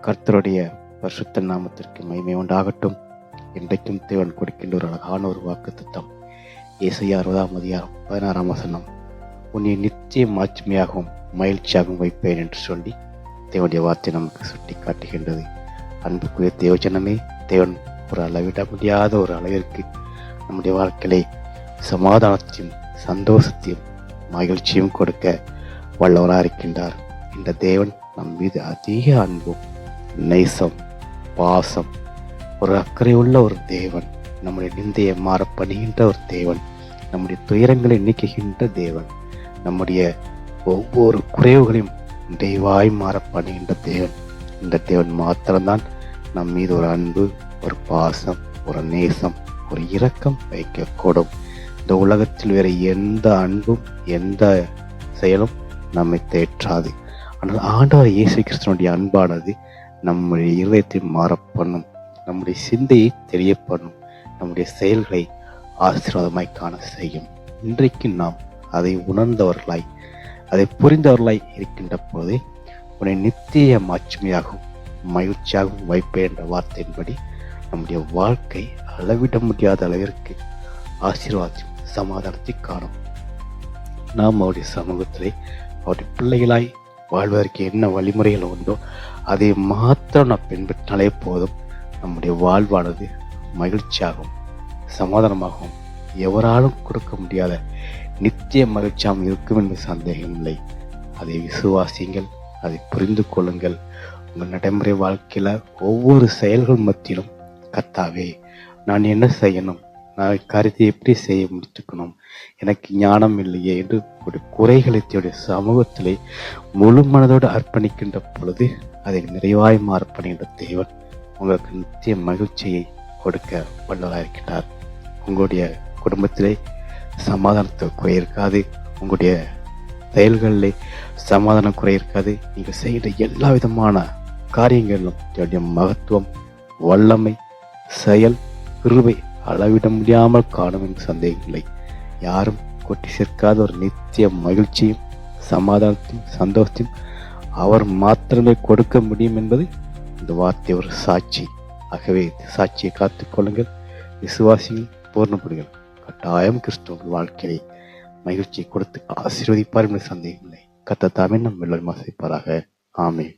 கர்த்தருடைய பரிசுத்த நாமத்திற்கு மகிமை உண்டாகட்டும். இன்றைக்கும் தேவன் கொடுக்கின்ற ஒரு அழகான ஒரு வாக்குத்தத்தம். ஏசாயா 60:16 உன்னை நித்திய மாட்சிமையாகவும் மகிழ்ச்சியாகவும் வைப்பேன் என்று சொல்லி தேவனுடைய வார்த்தை நமக்கு சுட்டி காட்டுகின்றது. அன்புக்குரிய தேவஜனமே, தேவன் ஒரு அளவிட முடியாத ஒரு அளவிற்கு நம்முடைய வாழ்க்கையை சமாதானத்தையும் சந்தோஷத்தையும் மகிழ்ச்சியும் கொடுக்க வல்லவராக இருக்கின்றார். இந்த தேவன் நம் மீது அதிக அன்பும் நேசம், பாசம், ஒரு அக்கறை உள்ள ஒரு தேவன், நம்முடைய நிந்தையை மாற பண்ணுகின்ற ஒரு தேவன், நம்முடைய துயரங்களை நீக்குகின்ற தேவன், நம்முடைய ஒவ்வொரு குறைவுகளையும் தெய்வாய் மாற பண்ணுகின்ற தேவன். இந்த தேவன் மாத்திரம்தான் நம் மீது ஒரு அன்பு, ஒரு பாசம், ஒரு நேசம், ஒரு இரக்கம் வைக்கக்கூடும். இந்த உலகத்தில் வேற எந்த அன்பும் எந்த செயலும் நம்மை தேற்றாது. ஆனால் ஆண்டவர் இயேசு கிறிஸ்துவனுடைய அன்பானது நம்முடைய இருதயத்தை மாற பண்ணும், நம்முடைய சிந்தையை தெரிய பண்ணும், நம்முடைய செயல்களை ஆசீர்வாதமாய் காண செய்யும். இன்றைக்கு நாம் அதை உணர்ந்தவர்களாய், அதை புரிந்தவர்களாய் இருக்கின்ற போதே உன்னை நித்திய மாட்சிமையாகவும் மகிழ்ச்சியாகவும் வைப்பேன் என்ற வார்த்தையின்படி நம்முடைய வாழ்க்கை அளவிட முடியாத அளவிற்கு ஆசீர்வாதத்தையும் சமாதானத்தை காணும். நாம் அவருடைய சமூகத்திலே அவருடைய பிள்ளைகளாய் வாழ்வதற்கு என்ன வழிமுறைகள் உண்டோ அதை மாத்திரம் நாம் பின்பற்றினாலே போதும். நம்முடைய வாழ்வானது மகிழ்ச்சியாகவும் சமாதானமாகவும் எவராலும் கொடுக்க முடியாத நித்திய மகிழ்ச்சியாகவும் இருக்கும் என்று சந்தேகம் இல்லை. அதை விசுவாசியுங்கள், அதை புரிந்து கொள்ளுங்கள். உங்கள் நடைமுறை வாழ்க்கையில ஒவ்வொரு செயல்கள் மத்தியிலும் கர்த்தாவே, நான் என்ன செய்யணும், நான் காரியத்தை எப்படி செய்ய முடித்துக்கணும், எனக்கு ஞானம் இல்லையே என்று ஒரு குறைகளை சமூகத்திலே முழு மனதோடு அர்ப்பணிக்கின்ற பொழுது அதை நிறைவாய் மாறப்படுகின்ற தேவன் உங்களுக்கு நித்திய மகிழ்ச்சியை கொடுக்க வல்லவராயிருக்கிறார். உங்களுடைய குடும்பத்திலே சமாதானத்துக்கு குறை இருக்காது, உங்களுடைய செயல்களிலே சமாதானம் குறை இருக்காது. நீங்கள் செய்கிற எல்லா விதமான காரியங்களிலும் என்னுடைய மகத்துவம், வல்லமை, செயல், கிருபை அளவிட முடியாமல் காணும் என்று சந்தேகமில்லை. யாரும் கொட்டி சேர்க்காத ஒரு நித்திய மகிழ்ச்சியும் சமாதானத்தையும் சந்தோஷத்தையும் அவர் மாத்திரமே கொடுக்க முடியும் என்பது இந்த வார்த்தை ஒரு சாட்சி. ஆகவே சாட்சியை காத்துக்கொள்ளுங்கள், விசுவாசிகள், பூர்ணப்படுங்கள். கட்டாயம் கிறிஸ்துவ வாழ்க்கையை மகிழ்ச்சியை கொடுத்து ஆசீர்வதிப்பார் என்று சந்தேகமில்லை. கர்த்தர் தாமே நம் எல்லோரும் ஆசீர்வதிப்பாராக. ஆமென்.